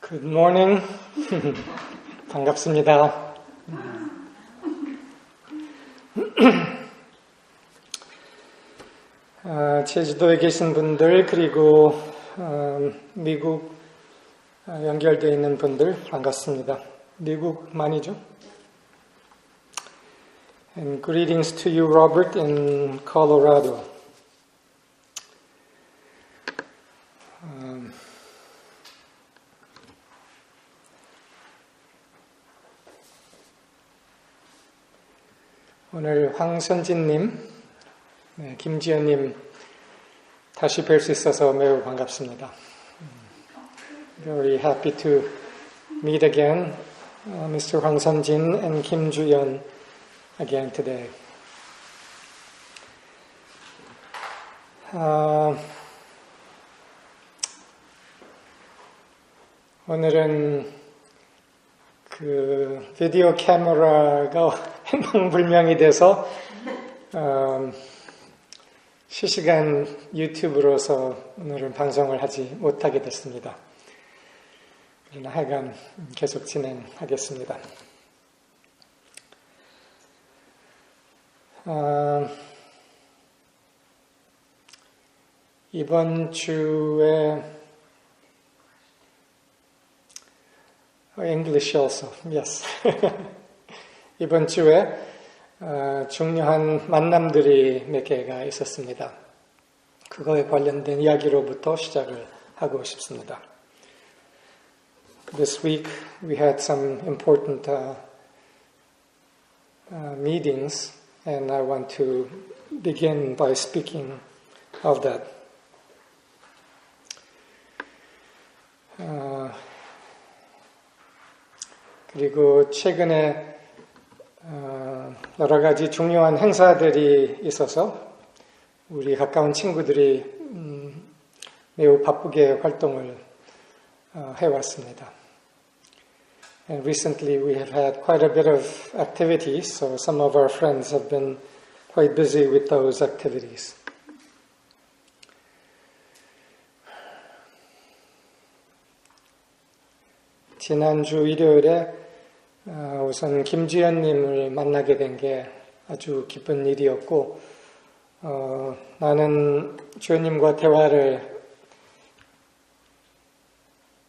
Good morning. 반갑습니다. 제주도에 계신 분들 그리고 미국 연결되어 있는 분들 반갑습니다. 미국만이죠? And greetings to you, Robert, in Colorado. 오늘 황선진님, 김지연님 다시 뵐 수 있어서 매우 반갑습니다. Very happy to meet again, Mr. Hwang Sun-jin and Kim Ju-yeon again today. 오늘은 그 비디오 카메라가 행방불명이 돼서 실시간 유튜브로서 오늘은 방송을 하지 못하게 됐습니다. 그러나 하여간 계속 진행하겠습니다. 이번 주에 English also, yes. 이번 주에 중요한 만남들이 몇 개가 있었습니다. 그거에 관련된 이야기로부터 시작을 하고 싶습니다. This week we had some important meetings and I want to begin by speaking of that. 그리고 최근에 여러 가지 중요한 행사들이 있어서 우리 가까운 친구들이 매우 바쁘게 활동을 해왔습니다. And recently we have had quite a bit of activities, so some of our friends have been quite busy with those activities. 지난주 일요일에 우선 김주연님을 만나게 된 게 아주 기쁜 일이었고 나는 주연님과 대화를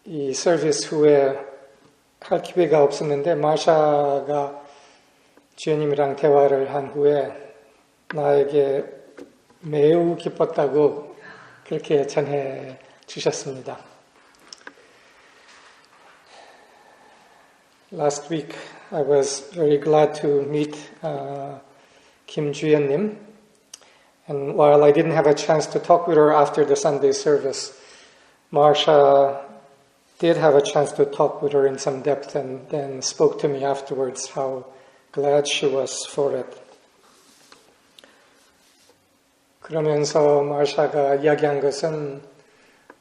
이 서비스 후에 할 기회가 없었는데 마샤가 주연님이랑 대화를 한 후에 나에게 매우 기뻤다고 그렇게 전해 주셨습니다. Last week, I was very glad to meet Kim Ju-yeon-nim, and while I didn't have a chance to talk with her after the Sunday service, Marsha did have a chance to talk with her in some depth and then spoke to me afterwards how glad she was for it. 그러면서 마샤가 이야기한 것은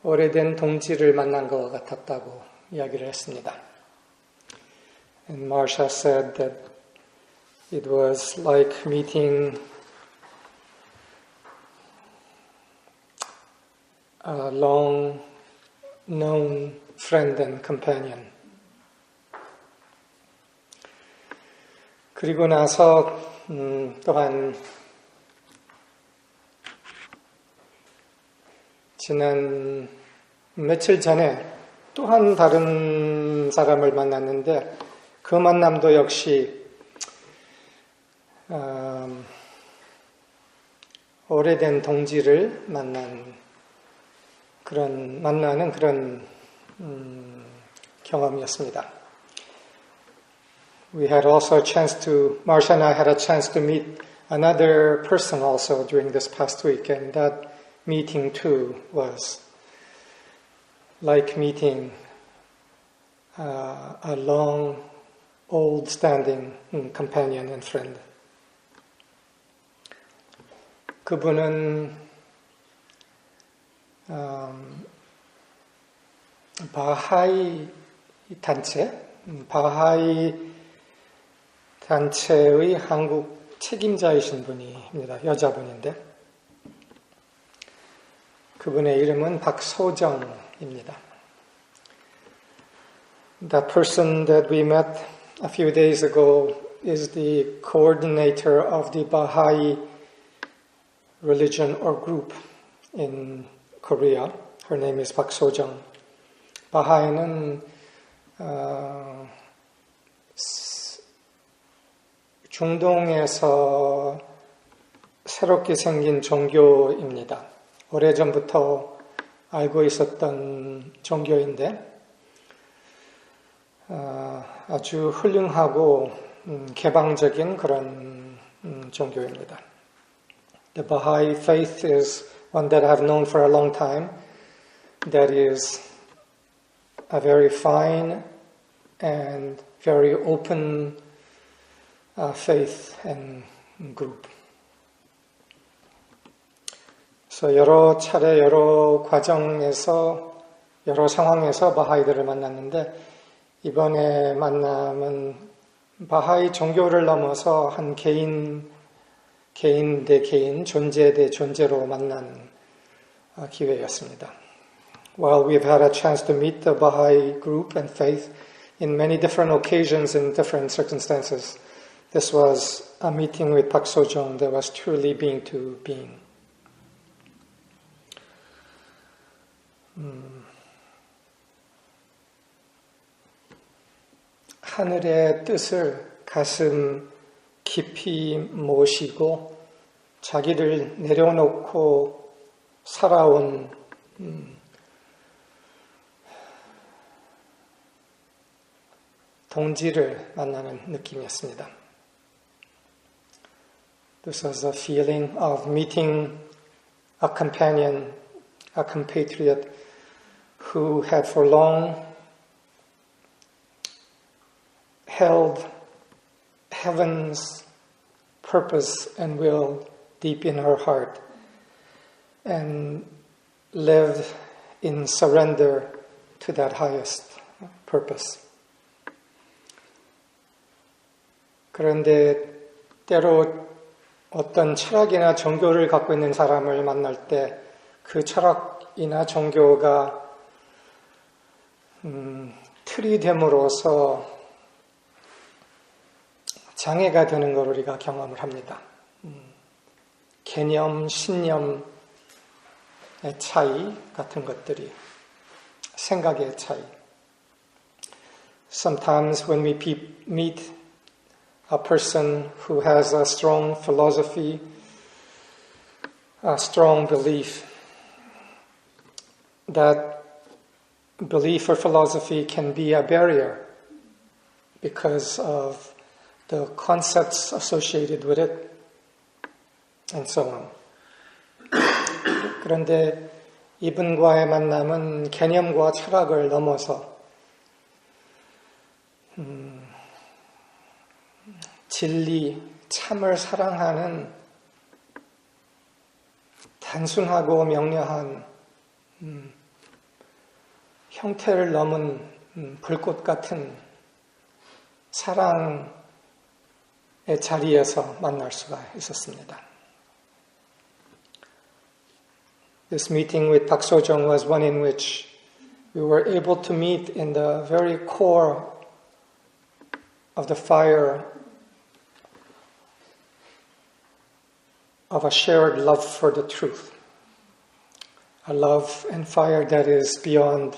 오래된 동지를 만난 것 같았다고 이야기를 했습니다. And Marsha said that it was like meeting a long-known friend and companion. 그리고 나서 또한 지난 며칠 전에 또한 다른 사람을 만났는데 그 만남도 역시 오래된 동지를 만나는 그런 경험이었습니다. We had also a chance to, Marsha and I had a chance to meet another person also during this past week, and that meeting too was like meeting a long old-standing companion and friend. 그분은 바하이 단체의 한국 책임자이신 분입니다. 여자분인데 그분의 이름은 박소정입니다. That person that we met a few days ago is the coordinator of the Baha'i religion or group in Korea. Her name is Park So-jung. 바하이는 중동에서 새롭게 생긴 종교입니다. 오래전부터 알고 있었던 종교인데 아주 훌륭하고 개방적인 그런 종교입니다. The Baha'i faith is one that I have known for a long time. That is a very fine and very open faith and group. 그래서 여러 차례 여러 과정에서 여러 상황에서 바하이들을 만났는데 이번에 만남은 바하이 종교를 넘어서 한 개인 대 개인, 존재 대 존재로 만난 기회였습니다. While we've had a chance to meet the Baha'i group and faith in many different occasions in different circumstances, this was a meeting with Park So-jung that was truly being to being. 하늘의 뜻을 가슴 깊이 모시고 자기를 내려놓고 살아온 동지를 만나는 느낌이었습니다. This was a feeling of meeting a companion, a compatriot who had for long held heaven's purpose and will deep in her heart and lived in surrender to that highest purpose. 그런데 때로 어떤 철학이나 종교를 갖고 있는 사람을 만날 때 그 철학이나 종교가 틀이 됨으로써 장애가 되는 걸 우리가 경험을 합니다. 개념, 신념의 차이 같은 것들이, 생각의 차이. Sometimes when we meet a person who has a strong philosophy, a strong belief, that belief or philosophy can be a barrier because of the concepts associated with it, and so on. 그런데 이분과의 만남은 개념과 철학을 넘어서 진리, 참을 사랑하는 단순하고 명료한 형태를 넘은 불꽃 같은 사랑의 자리에서 만날 수가 있었습니다. This meeting with Park So-jung was one in which we were able to meet in the very core of the fire of a shared love for the truth, a love and fire that is beyond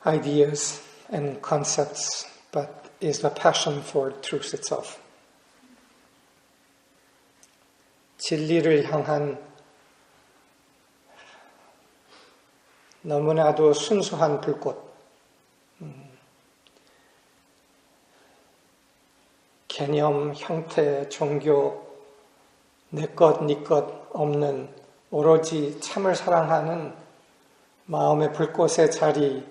ideas and concepts, but is the passion for truth itself. 진리를 향한 너무나도 순수한 불꽃, 개념, 형태, 종교, 내 것, 네 것 없는 오로지 참을 사랑하는 마음의 불꽃의 자리가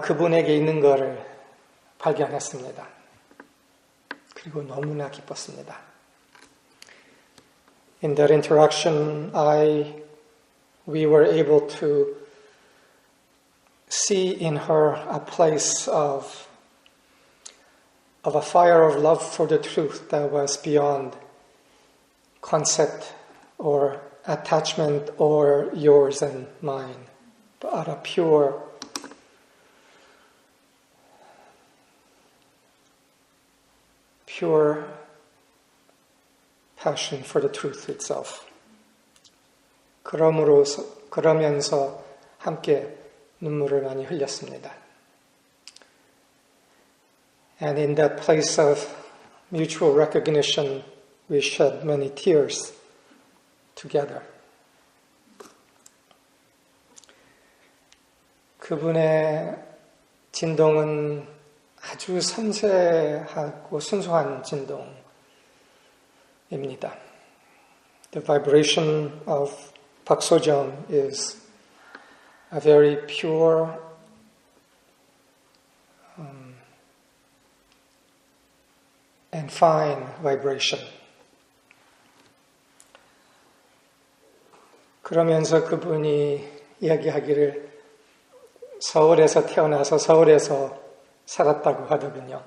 그분에게 있는 것을 발견했습니다. 그리고 너무나 기뻤습니다. In that interaction, we were able to see in her a place of a fire of love for the truth that was beyond concept or attachment or yours and mine, but a pure pure passion for the truth itself. 그러면서 함께 눈물을 많이 흘렸습니다. And in that place of mutual recognition, we shed many tears together. 그분의 진동은 아주 섬세하고 순수한 진동입니다. The vibration of Pak Sojong is a very pure and fine vibration. 그러면서 그분이 이야기하기를 서울에서 태어나서 서울에서 살았다고 하더군요.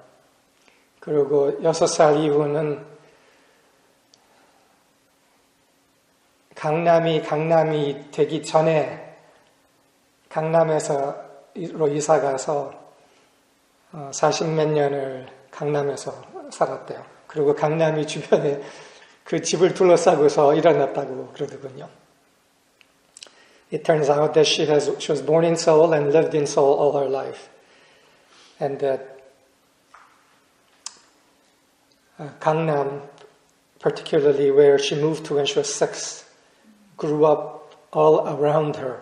그리고 6살 이후는 강남이 되기 전에 강남에서로 이사가서 40몇 년을 강남에서 살았대요. 그리고 강남이 주변에 그 집을 둘러싸고서 일어났다고 그러더군요. It turns out that she was born in Seoul and lived in Seoul all her life. And that Gangnam, particularly where she moved to when she was 6, grew up all around her.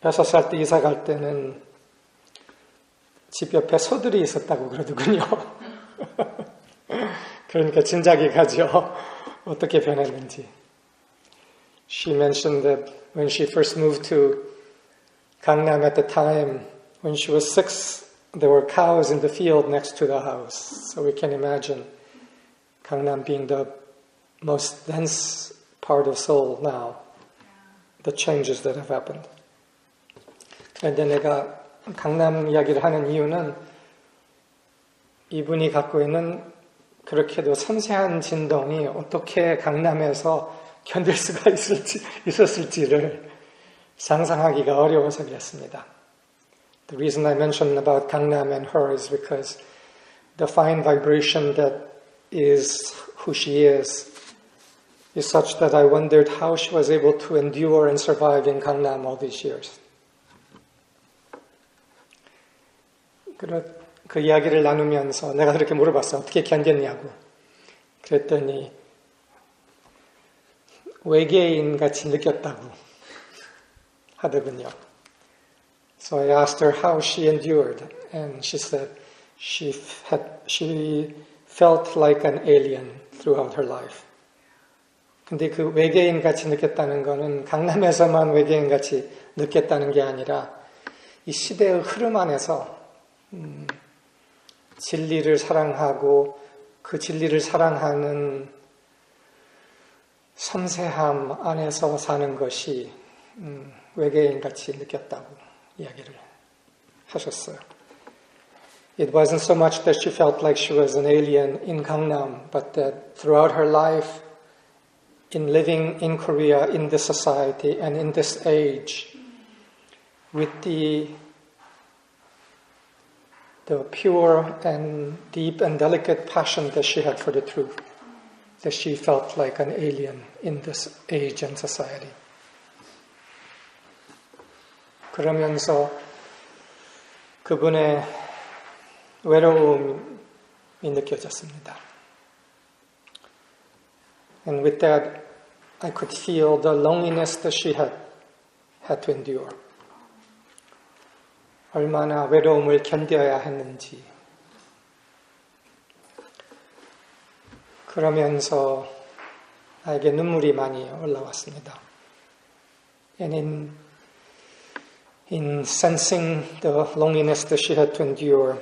6살 때 이사 갈 때는 집 옆에 소들이 있었다고 그러더군요. 그러니까 짐작이 가죠. 어떻게 변했는지. She mentioned that when she first moved to Gangnam at the time, when she was 6, there were cows in the field next to the house. So we can imagine Gangnam being the most dense part of Seoul now, the changes that have happened. 그런데 내가 강남 이야기를 하는 이유는 이분이 갖고 있는 그렇게도 섬세한 진동이 어떻게 강남에서 견딜 수가 있었을지를 상상하기가 어려워서 그랬습니다. The reason I mentioned about Gangnam and her is because the fine vibration that is who she is such that I wondered how she was able to endure and survive in Gangnam all these years. 그 이야기를 나누면서 내가 그렇게 물어봤어. 어떻게 견뎠냐고. 그랬더니 외계인같이 느꼈다고 하더군요. So I asked her how she endured, and she said she felt like an alien throughout her life. 근데 그 외계인같이 느꼈다는 거는 강남에서만 외계인같이 느꼈다는 게 아니라 이 시대의 흐름 안에서 진리를 사랑하고 그 진리를 사랑하는 섬세함 안에서 사는 것이 외계인같이 느꼈다고 이야기를 하셨어요. It wasn't so much that she felt like she was an alien in Gangnam, but that throughout her life, in living in Korea, in this society, and in this age, with the pure and deep and delicate passion that she had for the truth, that she felt like an alien in this age and society. 그러면서 그분의 외로움이 느껴졌습니다. And with that, I could feel the loneliness that she had to endure. 얼마나 외로움을 견뎌야 했는지. 그러면서 나에게 눈물이 많이 올라왔습니다. And in sensing the loneliness that she had to endure,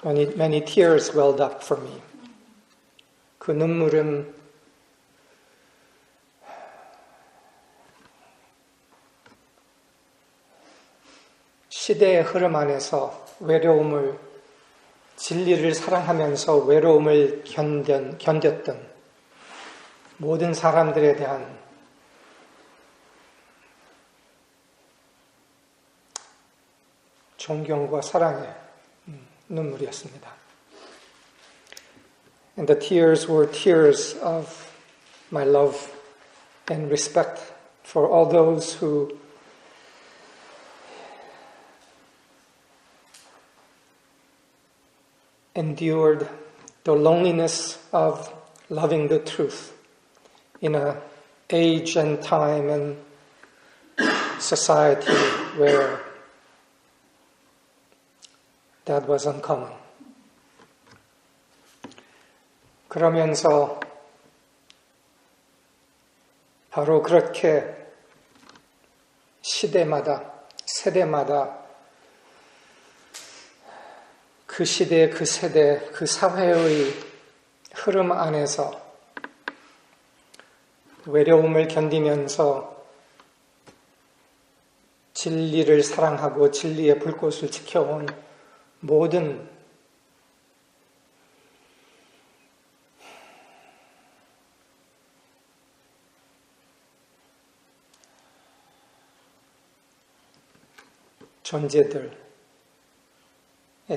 many tears welled up for me. 그 눈물은 시대의 흐름 안에서 외로움을, 진리를 사랑하면서 외로움을 견뎠던 모든 사람들에 대한 존경과 사랑의 눈물이었습니다. And the tears were tears of my love and respect for all those who endured the loneliness of loving the truth in an age and time and society where that was uncommon. 그러면서 바로 그렇게 시대마다, 세대마다 그 시대, 그 세대, 그 사회의 흐름 안에서 외로움을 견디면서 진리를 사랑하고 진리의 불꽃을 지켜온 모든 존재들에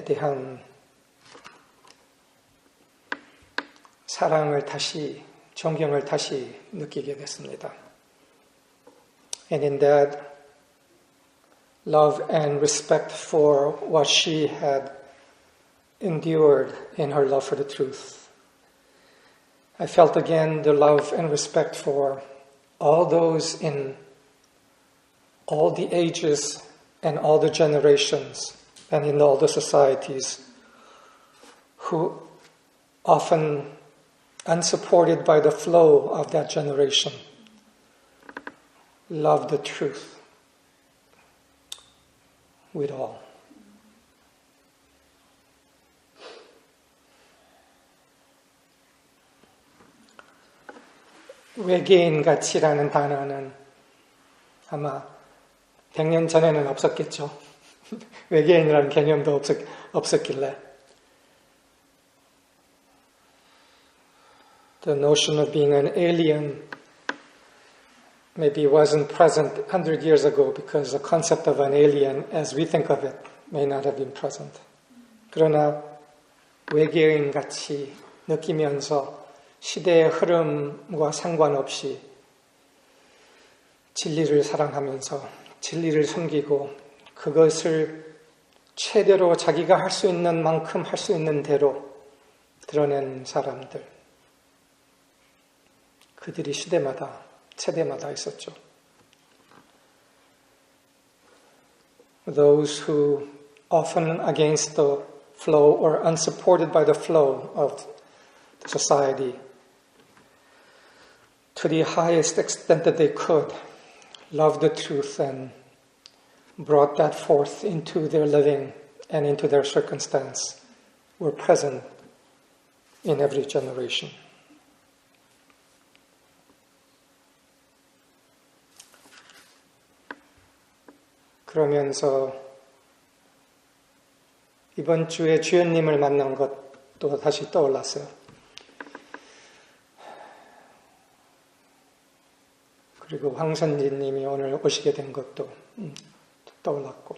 대한 사랑을 다시, 존경을 다시 느끼게 됐습니다. And in that love and respect for what she had endured in her love for the truth, I felt again the love and respect for all those in all the ages and all the generations and in all the societies who often unsupported by the flow of that generation loved the truth with all. 외계인 가치라는 단어는 아마 100년 전에는 없었겠죠. 외계인이라는 개념도 없었길래. The notion of being an alien maybe wasn't present 100 years ago because the concept of an alien as we think of it may not have been present. 그러나 외계인 같이 느끼면서 시대의 흐름과 상관없이 진리를 사랑하면서 진리를 섬기고 그것을 최대로 자기가 할 수 있는 만큼 할 수 있는 대로 드러낸 사람들. 그들이 시대마다, 세대마다 있었죠. Those who often against the flow or unsupported by the flow of the society to the highest extent that they could loved the truth and brought that forth into their living and into their circumstance were present in every generation. 그러면서 이번 주에 주연님을 만난 것도 다시 떠올랐어요. 그리고 황선진님이 오늘 오시게 된 것도 떠올랐고.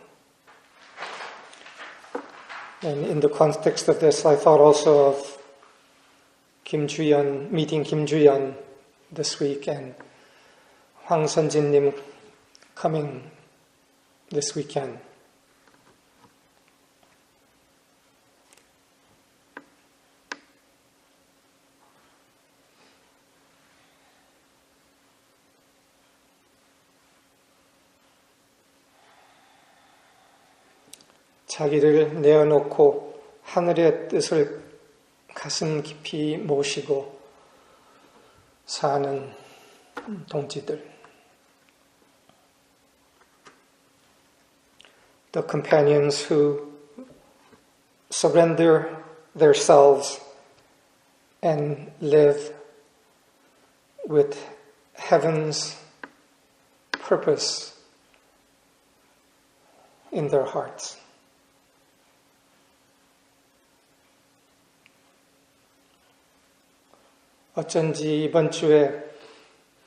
And in the context of this, I thought also of meeting Kim Ju-yeon this week and 황선진님 coming this weekend. 자기를 내어놓고 하늘의 뜻을 가슴 깊이 모시고 사는 동지들. The companions who surrender themselves and live with heaven's purpose in their hearts. 어쩐지 이번 주에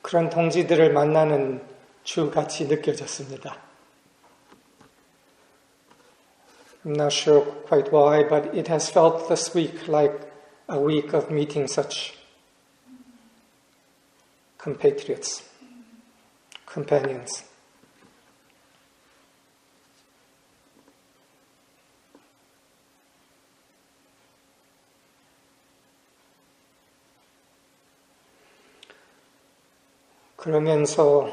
그런 동지들을 만나는 주같이 느껴졌습니다. I'm not sure quite why, but it has felt this week like a week of meeting such compatriots, companions. 그러면서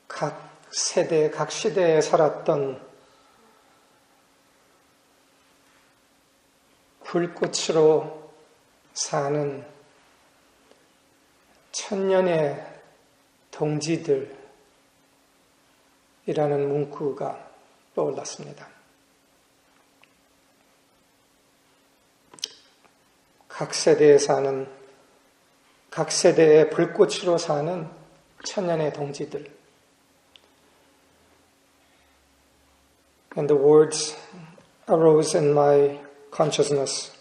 각 세대, 각 시대에 살았던 불꽃으로 사는 천년의 동지들이라는 문구가 떠올랐습니다. 각 세대에 사는, 각 세대의 불꽃으로 사는 천년의 동지들. And the words arose in my consciousness.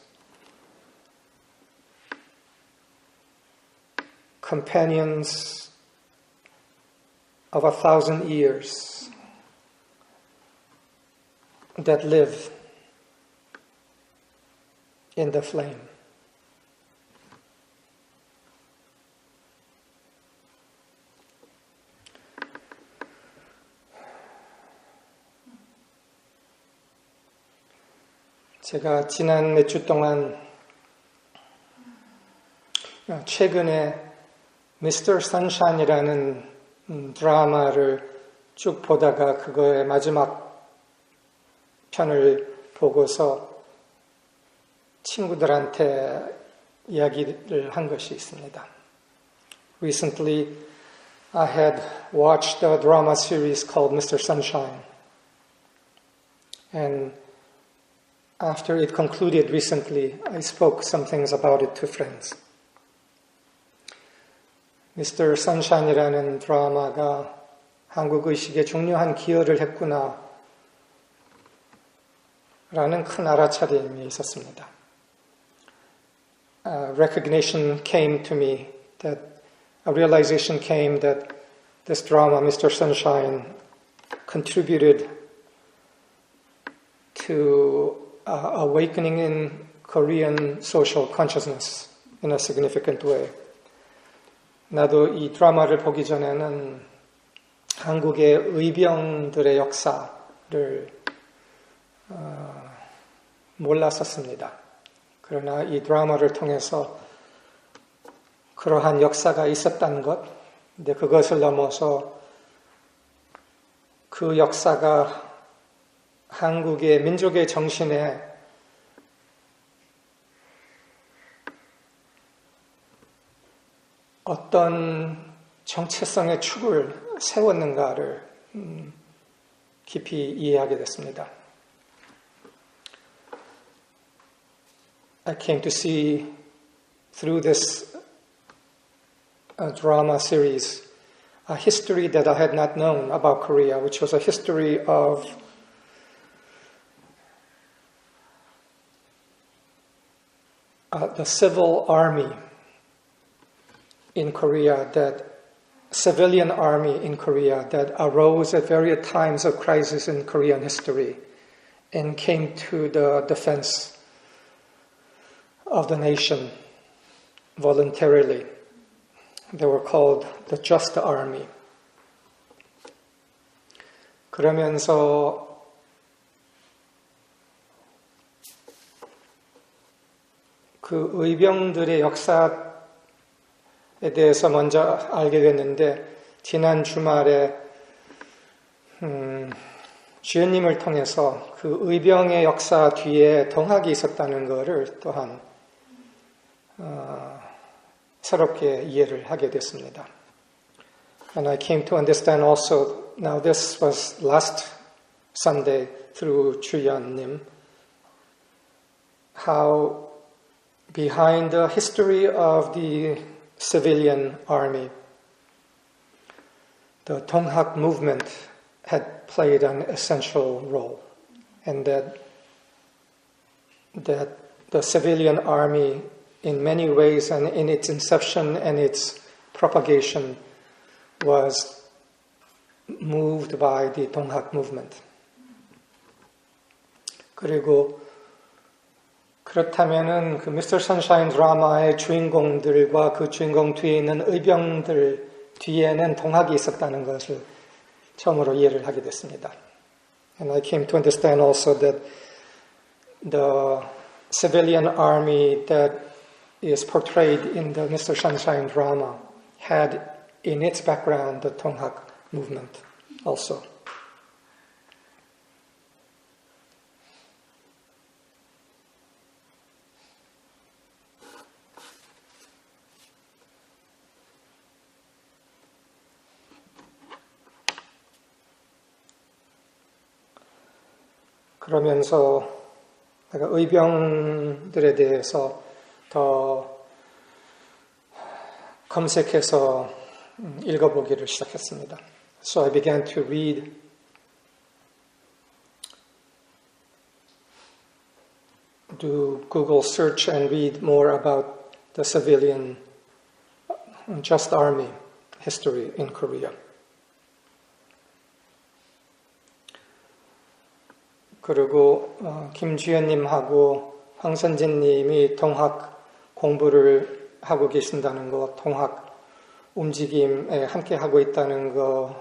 Companions of 1,000 years that live in the flame. 제가 지난 몇 주 동안 최근에 Mr. Sunshine이라는 드라마를 쭉 보다가 그거의 마지막 편을 보고서 친구들한테 이야기를 한 것이 있습니다. Recently, I had watched a drama series called Mr. Sunshine. And after it concluded recently, I spoke some things about it to friends. Mr. Sunshine이라는 드라마가 한국 의식에 중요한 기여를 했구나 라는 큰 알아차림이 있었습니다. Recognition came to me, that a realization came that this drama, Mr. Sunshine, contributed to awakening in Korean social consciousness in a significant way. 나도 이 드라마를 보기 전에는 한국의 의병들의 역사를 몰랐었습니다. 그러나 이 드라마를 통해서 그러한 역사가 있었다는 것, 근데 그것을 넘어서 그 역사가 한국의 민족의 정신에 어떤 정체성의 축을 세웠는가를 깊이 이해하게 됐습니다. I came to see through this drama series a history that I had not known about Korea, which was a history of the civil army in Korea, that civilian army in Korea that arose at various times of crisis in Korean history and came to the defense of the nation voluntarily. They were called the Just Army. 그러면서 그 의병들의 역사에 대해서 먼저 알게 됐는데, 지난 주말에 주연님을 통해서 그 의병의 역사 뒤에 동학이 있었다는 것을 또한 새롭게 이해를 하게 됐습니다. And I came to understand also, now this was last Sunday through 주연님, how behind the history of the civilian army, the Donghak movement had played an essential role, and that the civilian army, in many ways and in its inception and its propagation, was moved by the Donghak movement. 그리고 그렇다면은 그 미스터 선샤인 드라마의 주인공들과 그 주인공 뒤에 있는 의병들 뒤에는 동학이 있었다는 것을 처음으로 이해를 하게 됐습니다. And I came to understand also that the civilian army that is portrayed in the Mr. Sunshine drama had in its background the Tonghak movement also. 그러면서 내가 의병들에 대해서 더 검색해서 읽어보기를 시작했습니다. So I began to read do Google search and read more about the civilian just army history in Korea. 그리고 김주현님하고 황선진님이 동학 공부를 하고 계신다는 것, 동학 움직임에 함께 하고 있다는 것가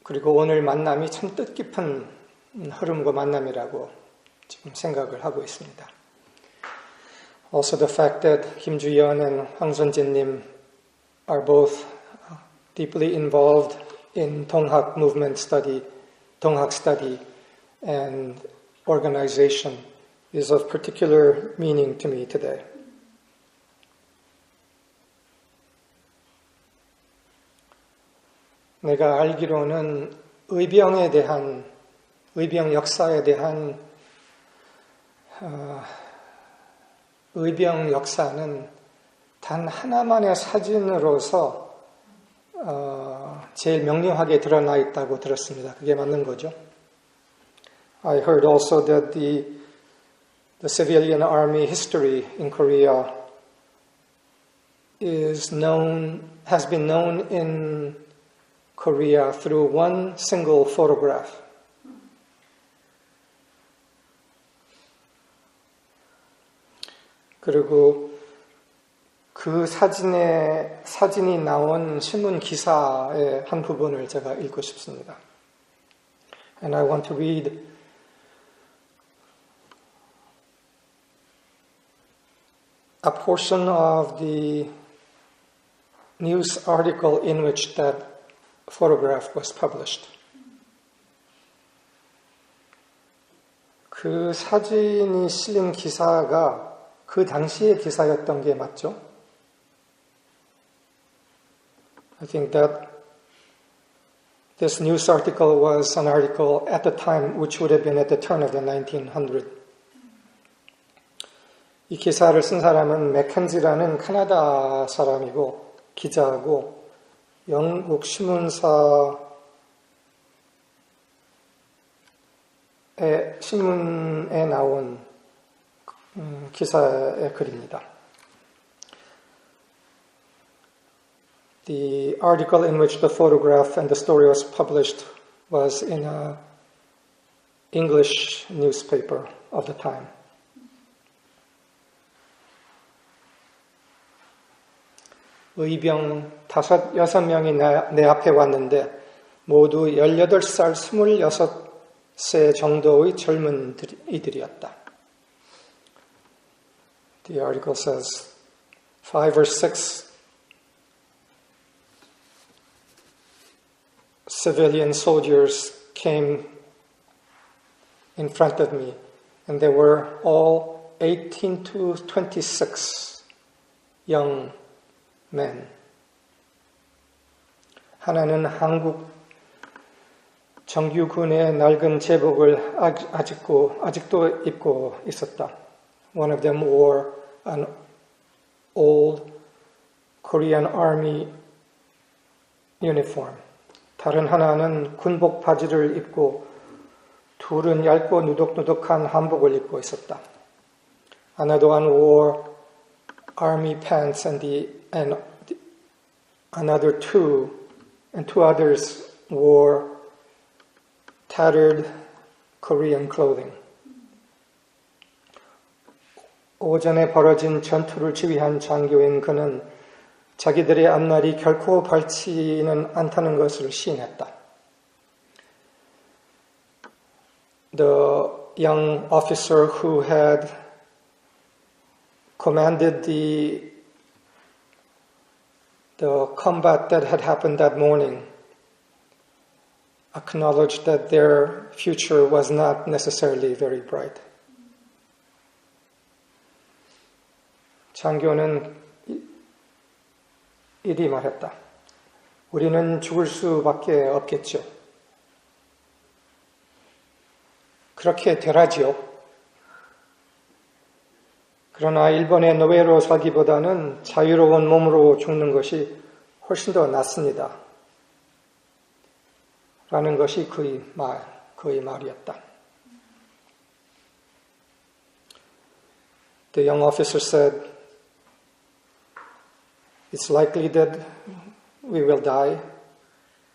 그리고 오늘 만남이 참 뜻깊은 흐름과 만남이라고 지금 생각을 하고 있습니다. Also the fact that 김주현 and 황선진님 are both deeply involved in 동학 movement study, 동학 study and organization is of particular meaning to me today. 내가 알기로는 의병에 대한, 의병 역사에 대한 의병 역사는 단 하나만의 사진으로서 제일 명료하게 드러나 있다고 들었습니다. 그게 맞는 거죠. I heard also that the civilian army history in Korea has been known in Korea through one single photograph. 그리고 그 사진이 나온 신문 기사의 한 부분을 제가 읽고 싶습니다. And I want to read a portion of the news article in which that photograph was published. 그 사진이 실린 기사가 그 당시의 기사였던 게 맞죠? I think that this news article was an article at the time which would have been at the turn of the 1900s. 이 기사를 쓴 사람은 맥켄지라는 카나다 사람이고 기자고 영국 신문사의 신문에 나온 기사의 글입니다. The article in which the photograph and the story was published was in an English newspaper of the time. 의병 6명이 내 앞에 왔는데 모두 18살, 26세 정도의 젊은 이들이었다. The article says 5 or 6 civilian soldiers came in front of me, and they were all 18 to 26 young men. 하나는 한국 정규군의 낡은 제복을 아직도 입고 있었다. One of them wore an old Korean army uniform. 다른 하나는 군복 바지를 입고 둘은 얇고 누덕누덕한 한복을 입고 있었다. Another one wore army pants and another two others wore tattered Korean clothing. 오전에 벌어진 전투를 지휘한 장교인 그는 자기들의 앞날이 결코 밝지는 않다는 것을 시인했다. The young officer who had commanded the combat that had happened that morning acknowledged that their future was not necessarily very bright. 장교는 이리 말했다. 우리는 죽을 수밖에 없겠죠. 그렇게 되라지요. 그러나 일본의 노예로 살기보다는 자유로운 몸으로 죽는 것이 훨씬 더 낫습니다. 라는 것이 그의 말이었다. The young officer said, "It's likely that we will die,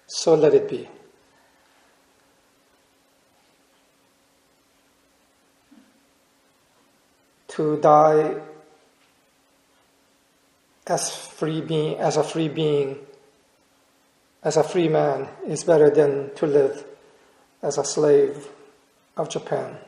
so let it be." To die as a free man is better than to live as a slave of Japan.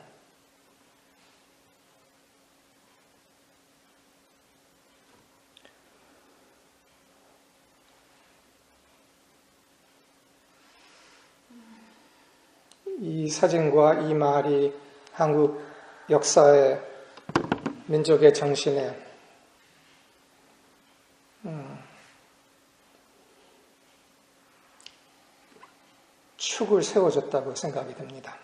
이 사진과 이 말이 한국 역사의 민족의 정신에 축을 세워줬다고 생각이 듭니다.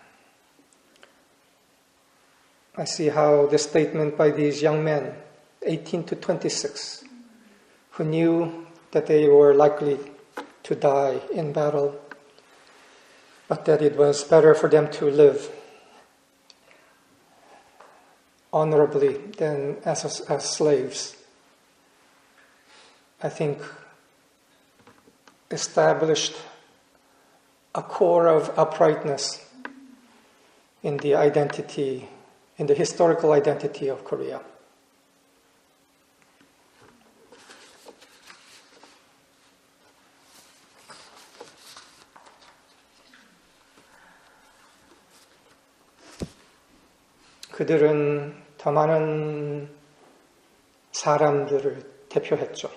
I see how the statement by these young men, 18 to 26, who knew that they were likely to die in battle, but that it was better for them to live honorably than as slaves, I think established a core of uprightness in the historical identity of Korea. 그들은 더 많은 사람들을 대표했죠.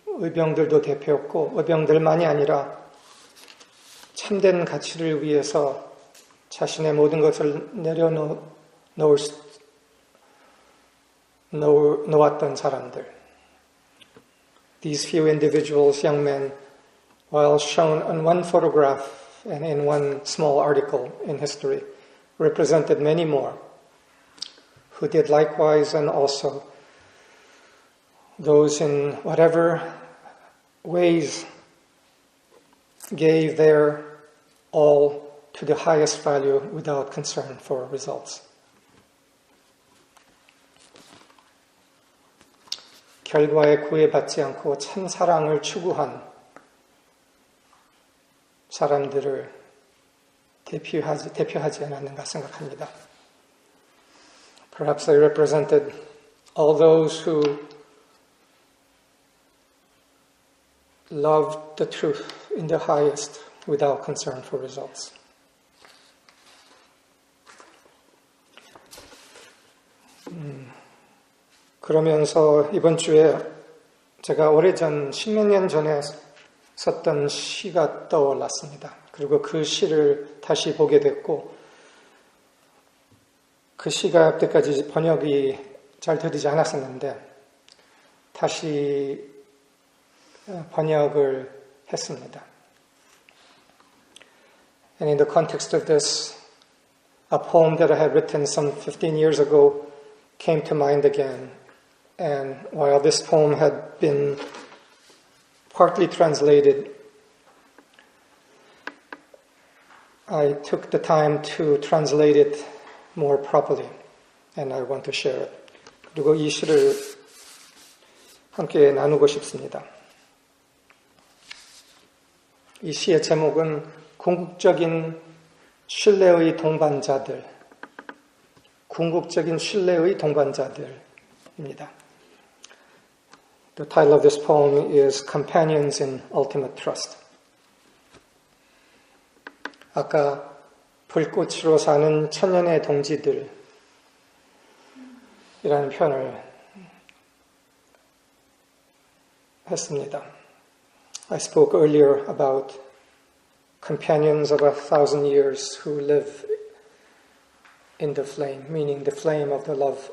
의병들도 대표했고, 의병들만이 아니라 참된 가치를 위해서 자신의 모든 것을 내려놓았던 사람들. These few individuals, young men, while shown on one photograph and in one small article in history, represented many more who did likewise, and also those in whatever ways gave their all to the highest value without concern for results. 결과에 구애받지 않고 참 사랑을 추구한 사람들을 대표하지 않았는가 생각합니다. Perhaps they represented all those who loved the truth in the highest without concern for results. 그러면서 이번 주에 제가 오래전, 십몇 년 전에 썼던 시가 떠올랐습니다. 그리고 그 시를 다시 보게 됐고, 그 시가 그때까지 번역이 잘 되지 않았었는데 다시 번역을 했습니다. And in the context of this, a poem that I had written some 15 years ago came to mind again. And while this poem had been partly translated, I took the time to translate it more properly, and I want to share it. 그리고 이 시를 함께 나누고 싶습니다. 이 시의 제목은 궁극적인 신뢰의 동반자들, 궁극적인 신뢰의 동반자들입니다. 입니다. The title of this poem is Companions in Ultimate Trust. 아까 불꽃으로 사는 천년의 동지들 이라는 표현을 했습니다. I spoke earlier about companions of 1,000 years who live in the flame, meaning the flame of the love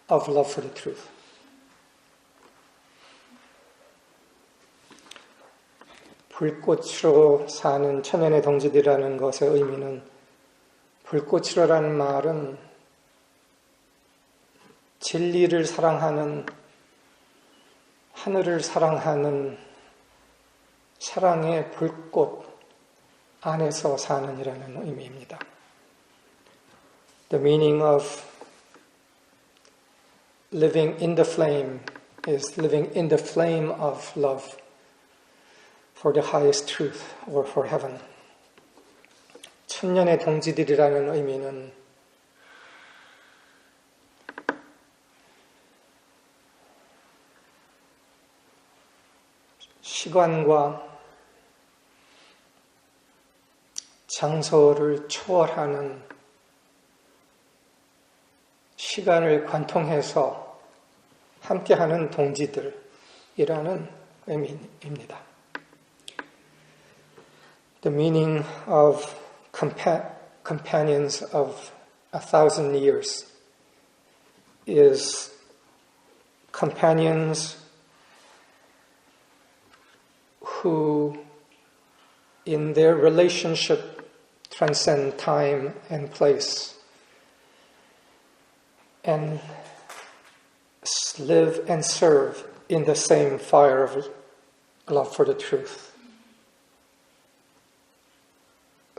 for the truth. 불꽃으로 사는 천년의 동지들이라는 것의 의미는 불꽃으로라는 말은 진리를 사랑하는 하늘을 사랑하는 사랑의 불꽃 안에서 사는 이라는 의미입니다. The meaning of living in the flame is living in the flame of love for the highest truth or for heaven. 천년의 동지들이라는 의미는 시간과 장소를 초월하는 시간을 관통해서 함께하는 동지들이라는 의미입니다. The meaning of companions of 1,000 years is companions who in their relationship transcend time and place and live and serve in the same fire of love for the truth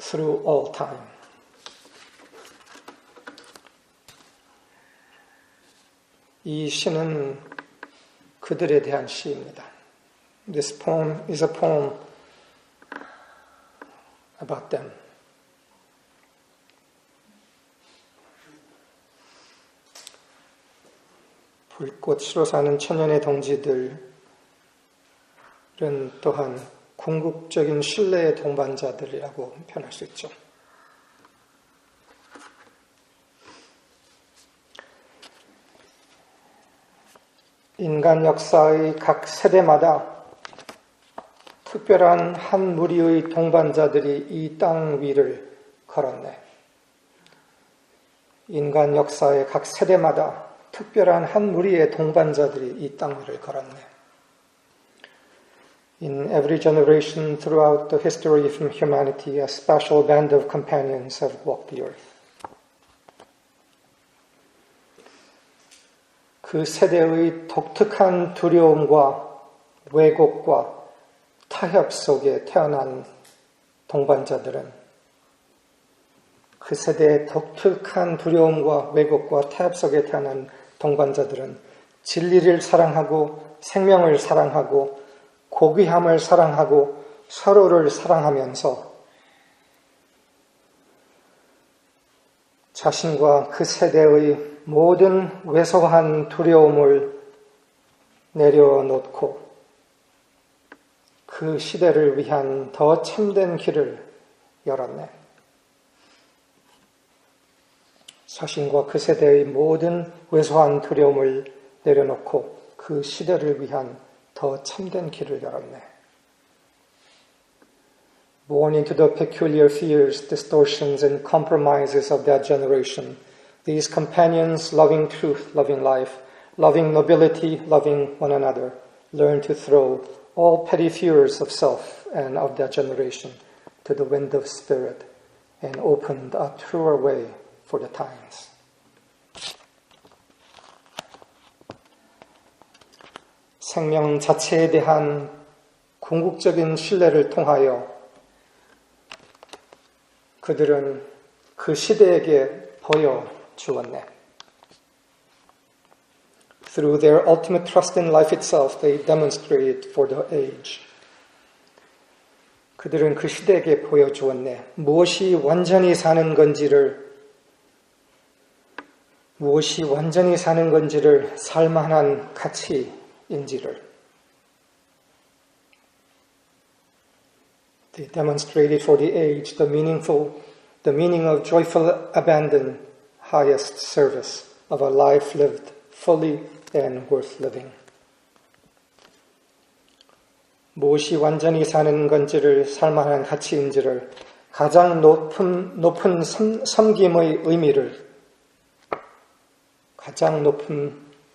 through all time. 이 시는 그들에 대한 시입니다. This poem is a poem about them. 불꽃으로 사는 천년의 동지들은 또한 궁극적인 신뢰의 동반자들이라고 표현할 수 있죠. 인간 역사의 각 세대마다 특별한 한 무리의 동반자들이 이 땅 위를 걸었네. 인간 역사의 각 세대마다 특별한 한 무리의 동반자들이 이 땅 위를 걸었네. In every generation throughout the history of humanity, a special band of companions have walked the earth. 그 세대의 독특한 두려움과 왜곡과 타협 속에 태어난 동반자들은 그 세대의 독특한 두려움과 왜곡과 타협 속에 태어난 동반자들은 진리를 사랑하고 생명을 사랑하고 고귀함을 사랑하고 서로를 사랑하면서 자신과 그 세대의 모든 왜소한 두려움을 내려놓고 그 시대를 위한 더 참된 길을 열었네. 자신과 그 세대의 모든 왜소한 두려움을 내려놓고 그 시대를 위한 더 참된 길을 열었네. Born into the peculiar fears, distortions, and compromises of that generation, these companions, loving truth, loving life, loving nobility, loving one another, learned to throw all petty fears of self and of that generation to the wind of spirit and opened a truer way for the times. 생명 자체에 대한 궁극적인 신뢰를 통하여 그들은 그 시대에게 보여주었네. Through their ultimate trust in life itself, they demonstrate for the age. 그들은 그 시대에게 보여주었네. 무엇이 완전히 사는 건지를 무엇이 완전히 사는 건지를 살만한 가치인지를 They demonstrated for the age the meaning of joyful abandon, highest service of a life lived fully and worth living. 무엇이 완전히 사는 건지를 살만한 가치인지를 가장 높은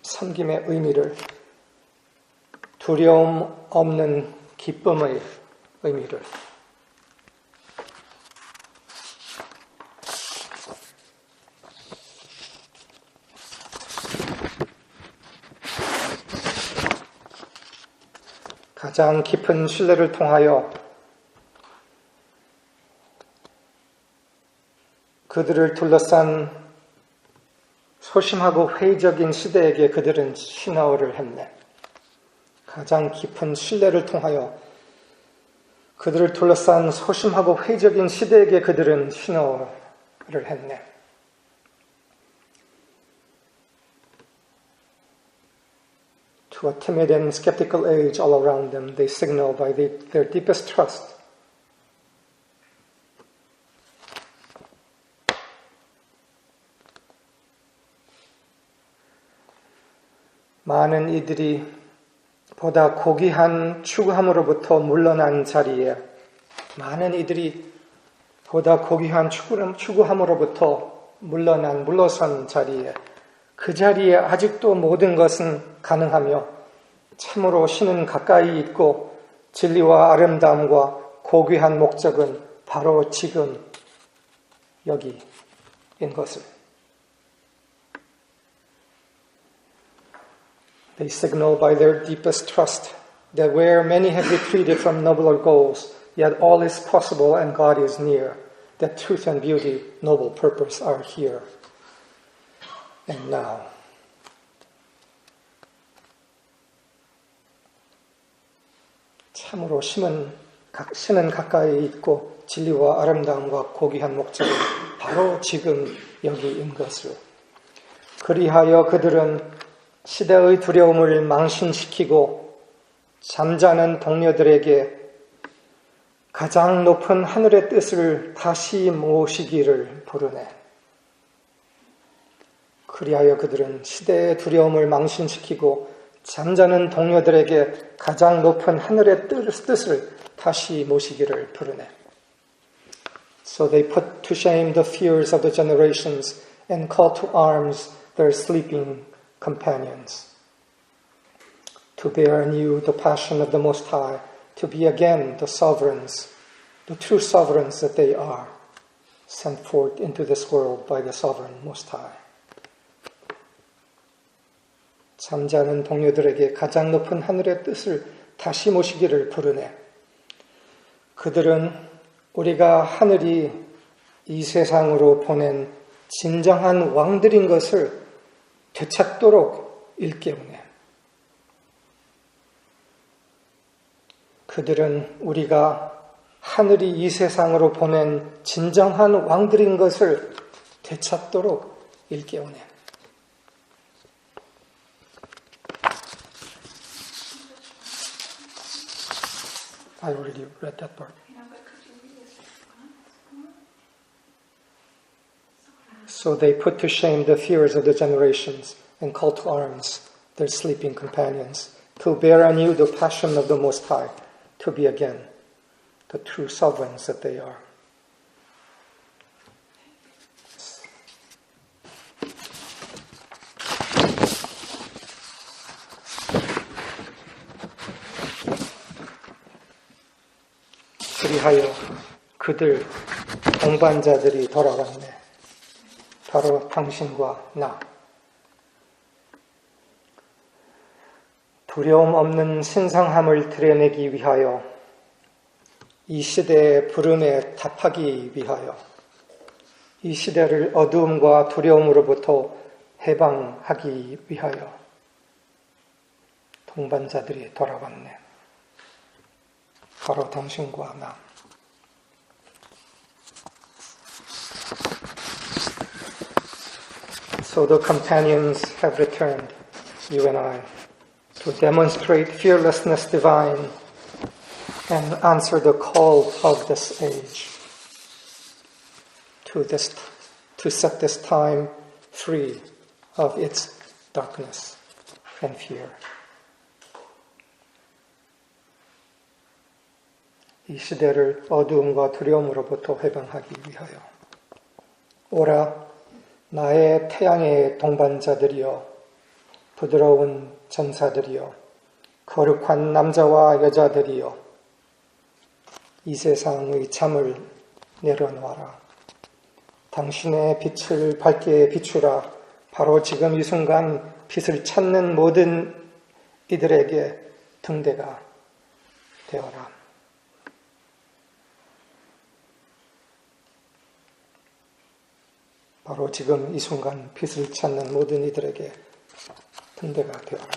섬김의 의미를 두려움 없는 기쁨의 의미를 가장 깊은 신뢰를 통하여 그들을 둘러싼 소심하고 회의적인 시대에게 그들은 신하어를 했네. 가장 깊은 신뢰를 통하여 그들을 둘러싼 소심하고 회의적인 시대에게 그들은 신하어를 했네. To a timid and skeptical age all around them, they signal by their deepest trust. 많은 이들이 보다 고귀한 추구함으로부터 물러난 자리에 물러선 자리에 그 자리에 아직도 모든 것은 가능하며 참으로 신은 가까이 있고 진리와 아름다움과 고귀한 목적은 바로 지금 여기인 것을. They signal by their deepest trust that where many have retreated from nobler goals, yet all is possible and God is near, that truth and beauty, noble purpose are here and now. 참으로 신은 가까이 있고 진리와 아름다움과 고귀한 목적은 바로 지금 여기인 것을. 그리하여 그들은 시대의 두려움을 망신시키고 잠자는 동료들에게 가장 높은 하늘의 뜻을 다시 모시기를 부르네. 그리하여 그들은 시대의 두려움을 망신시키고 잠자는 동료들에게 가장 높은 하늘의 뜻을 다시 모시기를 부르네. So they put to shame the fears of the generations and call to arms their sleeping companions. To bear anew the passion of the Most High, to be again the sovereigns, the true sovereigns that they are, sent forth into this world by the sovereign Most High. 잠자는 동료들에게 가장 높은 하늘의 뜻을 다시 모시기를 부르네. 그들은 우리가 하늘이 이 세상으로 보낸 진정한 왕들인 것을 되찾도록 일깨우네. 그들은 우리가 하늘이 이 세상으로 보낸 진정한 왕들인 것을 되찾도록 일깨우네. I already read that part. So they put to shame the fears of the generations and call to arms their sleeping companions, to bear anew the passion of the Most High, to be again the true sovereigns that they are. 그리하여 그들 동반자들이 돌아왔네. 바로 당신과 나. 두려움 없는 신성함을 드러내기 위하여, 이 시대의 부름에 답하기 위하여, 이 시대를 어두움과 두려움으로부터 해방하기 위하여 동반자들이 돌아왔네. 바로 당신과 나. So the companions have returned, you and I, to demonstrate fearlessness divine and answer the call of this age to set this time free of its darkness and fear. 이 시대를 어두움과 두려움으로부터 해방하기 위하여 오라 나의 태양의 동반자들이여 부드러운 전사들이여 거룩한 남자와 여자들이여 이 세상의 잠을 내려놓아라. 당신의 빛을 밝게 비추라. 바로 지금 이 순간 빛을 찾는 모든 이들에게 등대가 되어라. 바로 지금 이 순간 빛을 찾는 모든 이들에게 등대가 되어라.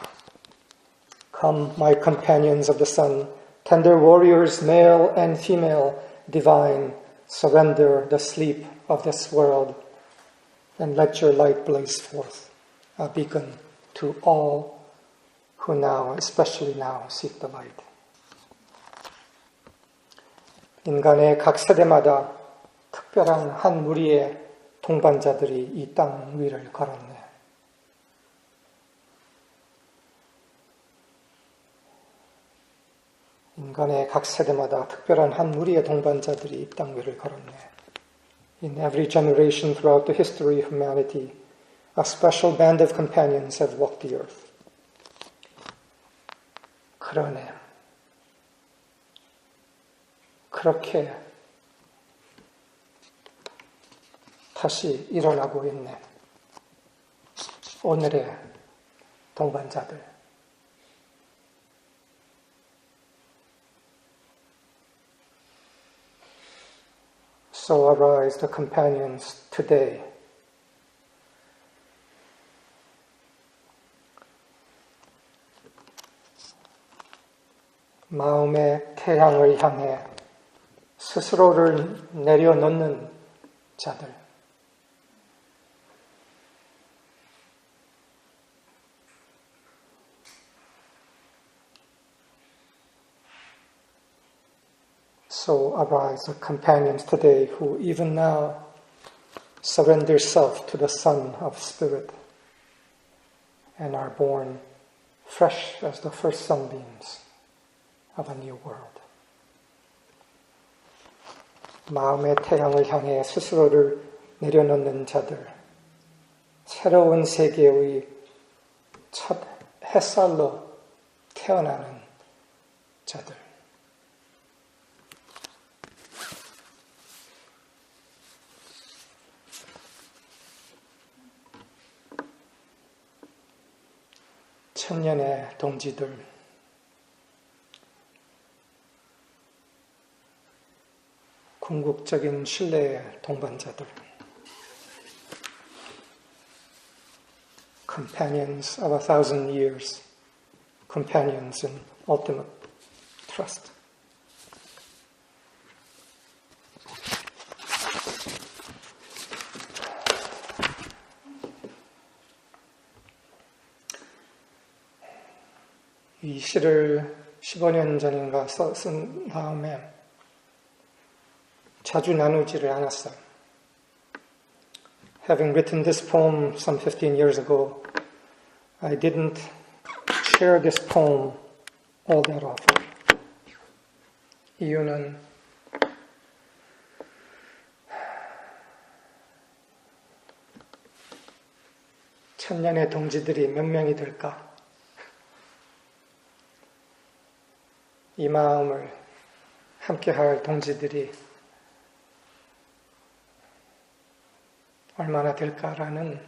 Come, my companions of the sun, tender warriors, male and female, divine, surrender the sleep of this world, and let your light blaze forth, a beacon to all who now, especially now, seek the light. 인간의 각 세대마다 특별한 한 무리의 동반자들이 이 땅 위를 걸었네. 인간의 각 세대마다 특별한 한 무리의 동반자들이 이 땅 위를 걸었네. In every generation throughout the history of humanity, a special band of companions have walked the earth. 그러네. 그렇게 다시 일어나고 있네. 오늘의 동반자들. So arise the companions today. 마음의 태양을 향해 스스로를 내려놓는 자들. So arise the companions today who even now surrender self to the Sun of Spirit and are born fresh as the first sunbeams of a new world. 마음의 태양을 향해 스스로를 내려놓는 자들, 새로운 세계의 첫 햇살로 태어나는 자들. 천년의 동지들, 궁극적인 신뢰의 동반자들, companions of 1,000 years, companions in ultimate trust. 이 시를 15년 전인가 쓴 다음에 자주 나누지를 않았어요. Having written this poem some 15 years ago, I didn't share this poem all that often. 이유는 천년의 동지들이 몇 명이 될까? 이 마음을 함께할 동지들이 얼마나 될까라는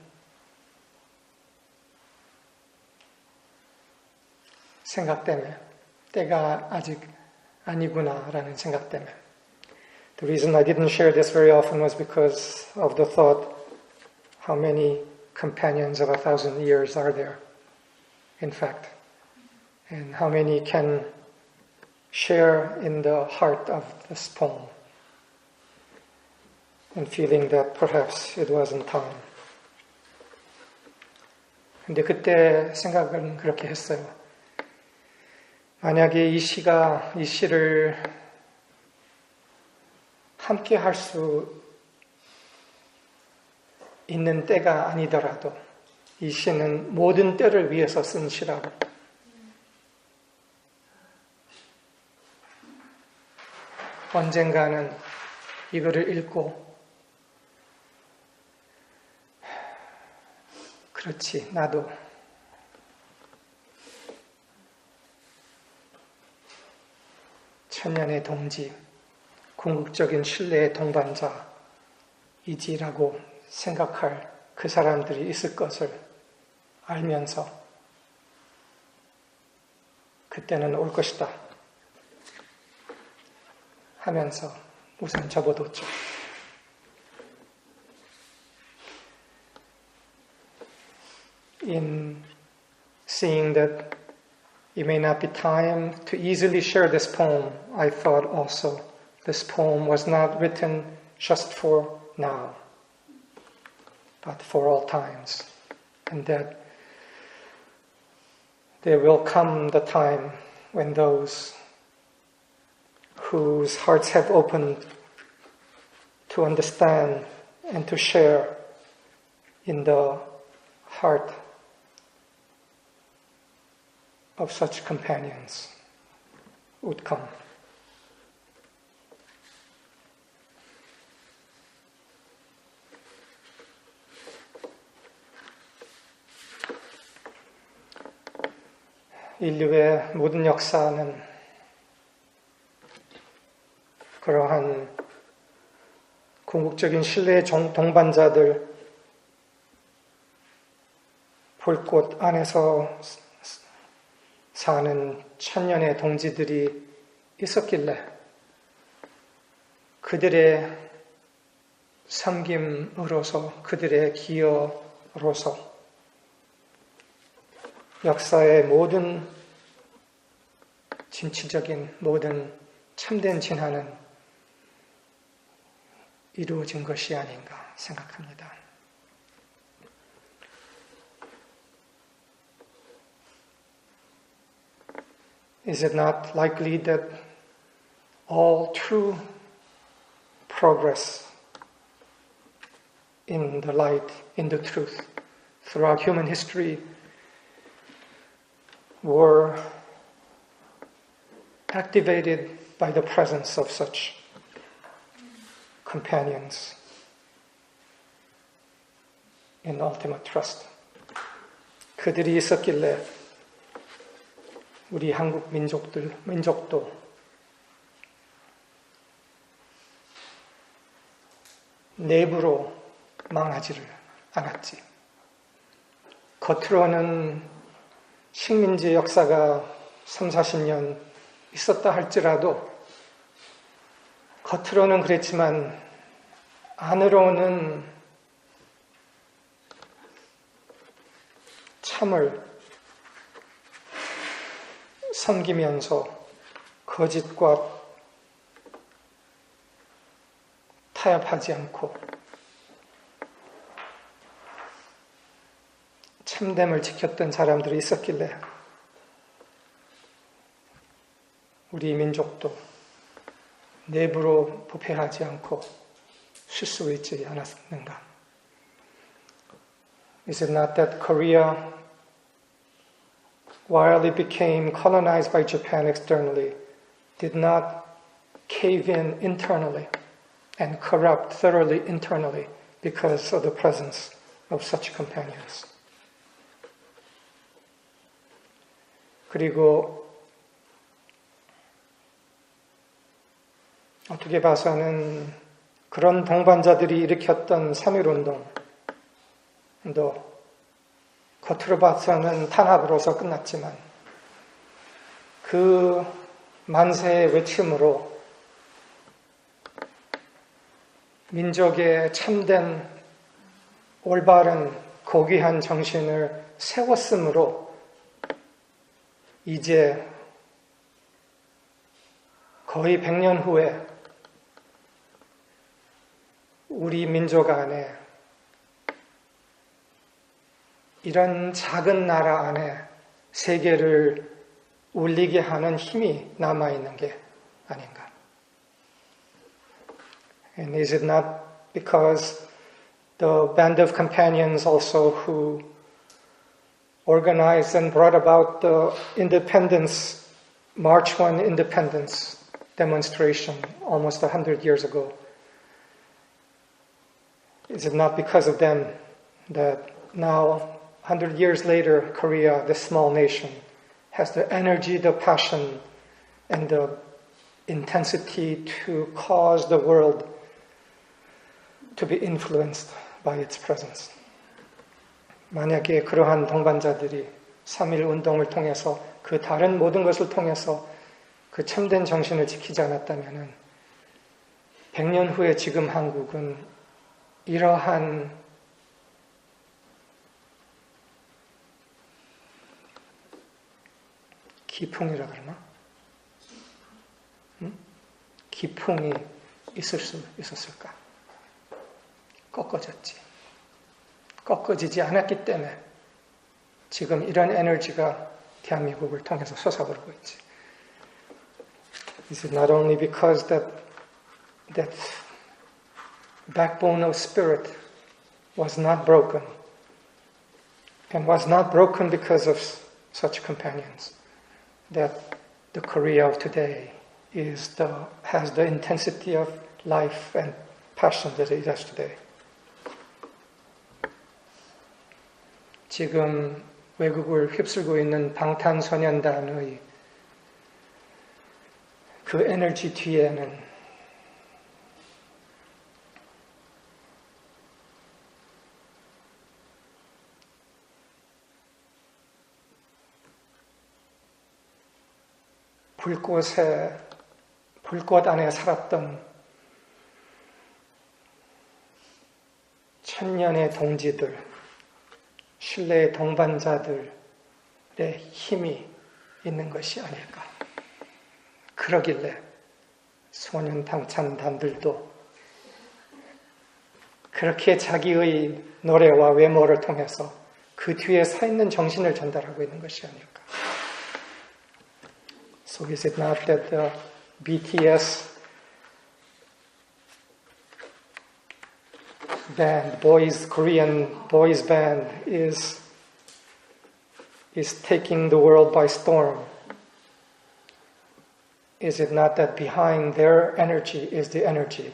생각 때문에, 때가 아직 아니구나라는 생각 때문에. The reason I didn't share this very often was because of the thought, how many companions of 1,000 years are there, in fact, and how many can share in the heart of this poem, and feeling that perhaps it wasn't time. 근데 그때 생각은 그렇게 했어요. 만약에 이 시를 함께 할 수 있는 때가 아니더라도 이 시는 모든 때를 위해서 쓴 시라고. 언젠가는 이거를 읽고 그렇지, 나도 천년의 동지, 궁극적인 신뢰의 동반자이지라고 생각할 그 사람들이 있을 것을 알면서 그때는 올 것이다 하면서 우선 접어뒀죠. In seeing that it may not be time to easily share this poem, I thought also this poem was not written just for now, but for all times, and that there will come the time when those whose hearts have opened to understand and to share in the heart of such companions would come. 인류의 모든 역사는 그러한 궁극적인 신뢰의 동반자들 볼 곳 안에서 사는 천년의 동지들이 있었길래 그들의 섬김으로서 그들의 기여로서 역사의 모든 진취적인 모든 참된 진화는 이루어진 것이 아닌가 생각합니다. Is it not likely that all true progress in the light, in the truth, throughout human history were activated by the presence of such companions in ultimate trust. 그들이 있었길래 우리 한국 민족도 내부로 망하지를 않았지. 겉으로는 식민지 역사가 30-40년 있었다 할지라도 겉으로는 그랬지만 안으로는 참을 섬기면서 거짓과 타협하지 않고 참됨을 지켰던 사람들이 있었길래 우리 민족도 내부로 부패하지 않고 쉴 수 있지 않았는가? Is it not that Korea, while it became colonized by Japan externally, did not cave in internally and corrupt thoroughly internally because of the presence of such companions? 그리고 어떻게 봐서는 그런 동반자들이 일으켰던 3.1운동도 겉으로 봐서는 탄압으로서 끝났지만 그 만세의 외침으로 민족의 참된 올바른 고귀한 정신을 세웠으므로 이제 거의 100년 후에 우리 민족 안에 이런 작은 나라 안에 세계를 울리게 하는 힘이 남아있는 게 아닌가. And is it not because the band of companions also who organized and brought about the independence, March 1 independence demonstration almost 100 years ago? Is it not because of them that now, 100 years later, Korea, this small nation, has the energy, the passion, and the intensity to cause the world to be influenced by its presence? 만약에 그러한 동반자들이 3.1 운동을 통해서 그 다른 모든 것을 통해서 그 참된 정신을 지키지 않았다면 100년 후에 지금 한국은 이러한 기풍이라 그러나? 기풍이 있을 수 있었을까? 꺾어졌지. 꺾어지지 않았기 때문에 지금 이런 에너지가 대한민국을 통해서 솟아오르고 있지. Is it not only because that backbone of spirit was not broken, and was not broken because of such companions, that the Korea of today has the intensity of life and passion that it has today. 지금 외국을 휩쓸고 있는 방탄소년단의 그 에너지 뒤에는 불꽃 안에 살았던 천년의 동지들, 신뢰의 동반자들의 힘이 있는 것이 아닐까. 그러길래 소년당찬단들도 그렇게 자기의 노래와 외모를 통해서 그 뒤에 서 있는 정신을 전달하고 있는 것이 아닐까. So is it not that the BTS band, Korean boys band is taking the world by storm? Is it not that behind their energy is the energy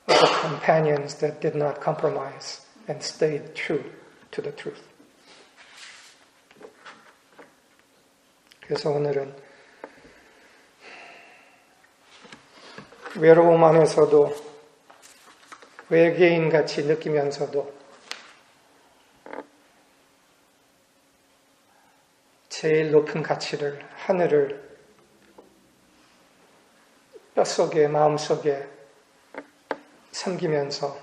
of the companions that did not compromise and stayed true to the truth? 그래서 오늘은 외로움 안에서도 외계인같이 느끼면서도 제일 높은 가치를, 하늘을 뼛속에, 마음속에 섬기면서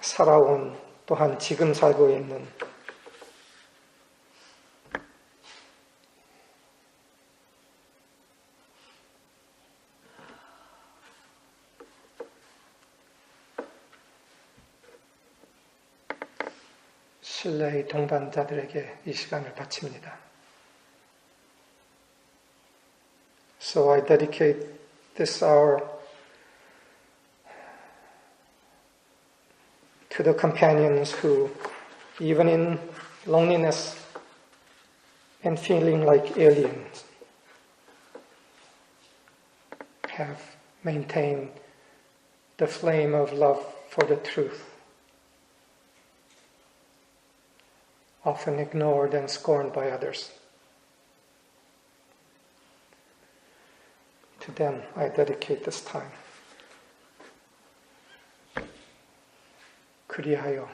살아온, 또한 지금 살고 있는 신뢰의 동반자들에게 이 시간을 바칩니다. So I dedicate this hour to the companions who, even in loneliness and feeling like aliens, have maintained the flame of love for the truth, often ignored and scorned by others. To them, I dedicate this time. 그리하여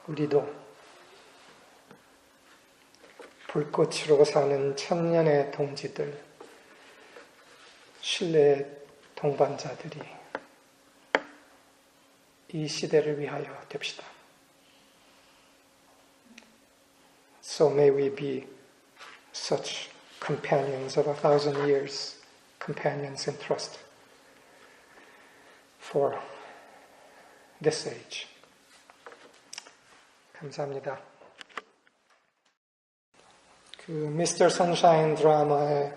우리도 불꽃으로 사는 천년의 동지들, 신뢰의 동반자들이 이 시대를 위하여 됩시다. So may we be such companions of 1,000 years, companions in trust, for this age. 감사합니다. 그 미스터 선샤인 드라마에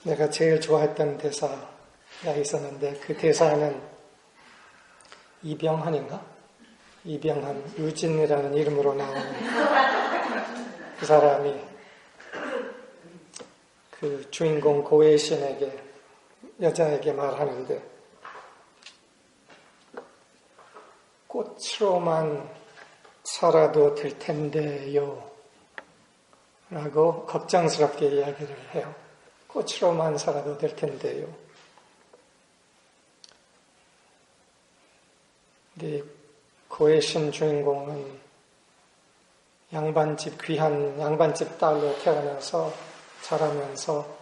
내가 제일 좋아했던 대사가 있었는데 그 대사는 이병헌인가? 이병헌, 유진이라는 이름으로 나오는 그 사람이 그 주인공 고혜신에게 여자에게 말하는데 꽃으로만 살아도 될 텐데요 라고 걱정스럽게 이야기를 해요. 꽃으로만 살아도 될 텐데요. 근데 고혜신 주인공은 귀한 양반집 딸로 태어나서 자라면서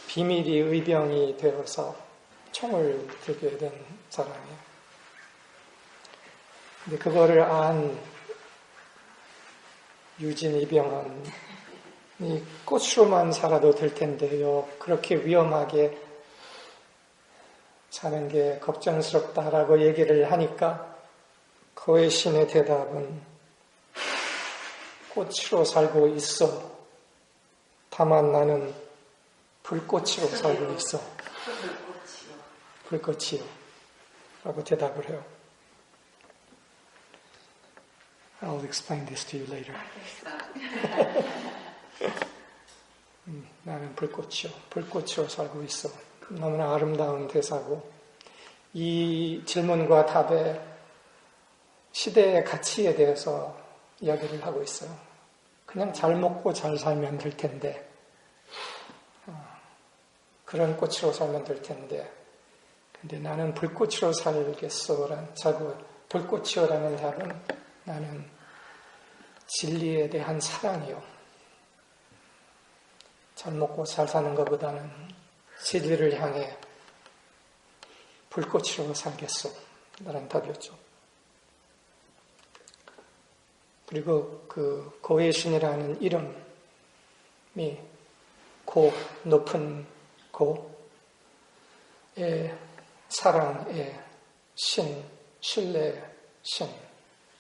비밀이 의병이 되어서 총을 들게 된 사람이에요. 근데 그거를 안 유진 이병헌이 꽃으로만 살아도 될 텐데요. 그렇게 위험하게 사는 게 걱정스럽다라고 얘기를 하니까 고혜신의 대답은 꽃으로 살고 있어. 다만 나는 불꽃으로 살고 있어. 불꽃이요. 라고 대답을 해요. I'll explain this to you later. 나는 불꽃이요. 불꽃으로 살고 있어. 너무나 아름다운 대사고 이 질문과 답에 시대의 가치에 대해서 이야기를 하고 있어요. 그냥 잘 먹고 잘 살면 될 텐데 그런 꽃으로 살면 될 텐데 근데 나는 불꽃으로 살겠소라는 불꽃이요라는 답은 나는 진리에 대한 사랑이요. 잘 먹고 잘 사는 것보다는 진리를 향해 불꽃으로 살겠소 라는 답이었죠. 그리고 그 고혜신이라는 이름이 높은 고의 사랑의 신뢰의 신,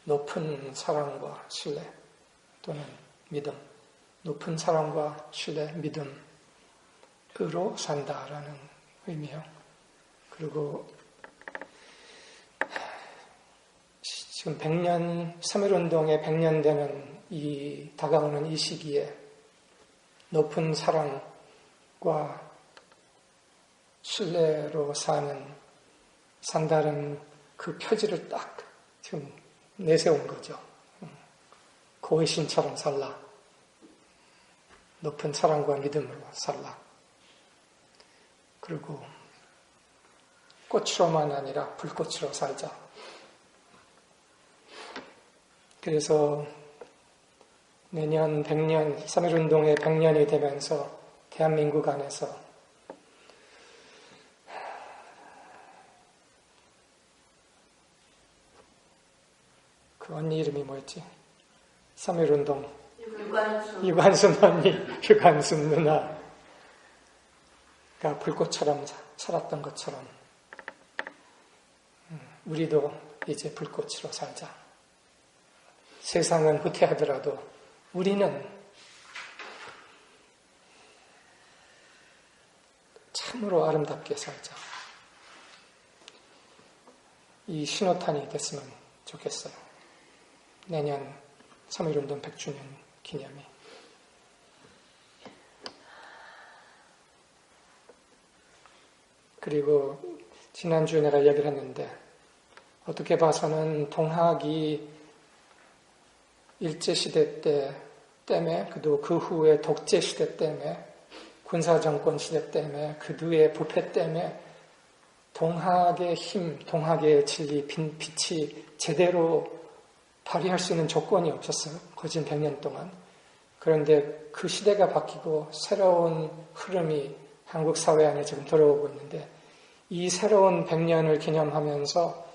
높은 사랑과 신뢰 또는 믿음, 높은 사랑과 신뢰, 믿음으로 산다라는 의미예요. 그리고 지금 100년, 3.1운동에 100년 되는 다가오는 이 시기에 높은 사랑과 신뢰로 산다는 그 표지를 딱 지금 내세운 거죠. 고혜신처럼 살라. 높은 사랑과 믿음으로 살라. 그리고 꽃으로만 아니라 불꽃으로 살자. 그래서 내년 100년, 3.1운동의 100년이 되면서 대한민국 안에서 그 언니 이름이 뭐였지? 3.1운동 유관순 언니, 유관순 누나가 불꽃처럼 살았던 것처럼 우리도 이제 불꽃으로 살자. 세상은 후퇴하더라도 우리는 참으로 아름답게 살자. 이 신호탄이 됐으면 좋겠어요. 내년 3.1운동 100주년 기념이. 그리고 지난주에 내가 이야기를 했는데 어떻게 봐서는 동학이 일제시대 때문에 그리고 그 후에 독재시대 때문에 군사정권 시대 때문에 그 뒤에 부패 때문에 동학의 힘, 동학의 진리, 빛이 제대로 발휘할 수 있는 조건이 없었어요. 거진 100년 동안. 그런데 그 시대가 바뀌고 새로운 흐름이 한국 사회 안에 지금 들어오고 있는데 이 새로운 100년을 기념하면서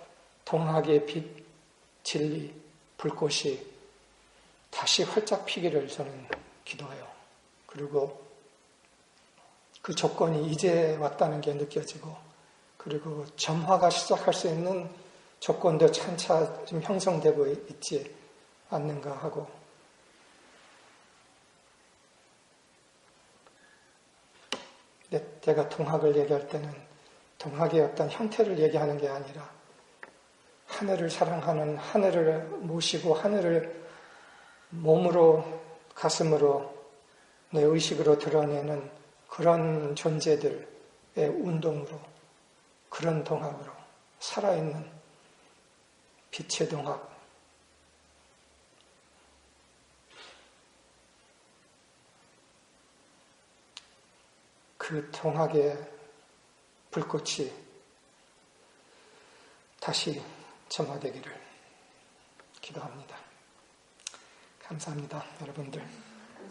동학의 빛, 진리, 불꽃이 다시 활짝 피기를 저는 기도해요. 그리고 그 조건이 이제 왔다는 게 느껴지고 그리고 점화가 시작할 수 있는 조건도 차차 좀 형성되고 있지 않는가 하고, 내가 동학을 얘기할 때는 동학의 어떤 형태를 얘기하는 게 아니라 하늘을 사랑하는, 하늘을 모시고 하늘을 몸으로, 가슴으로, 내 의식으로 드러내는 그런 존재들의 운동으로, 그런 동학으로, 살아있는 빛의 동학, 그 동학의 불꽃이 다시 점화되기를 기도합니다. 감사합니다, 여러분들.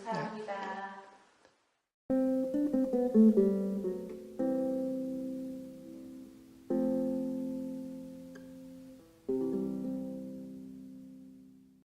감사합니다. 네.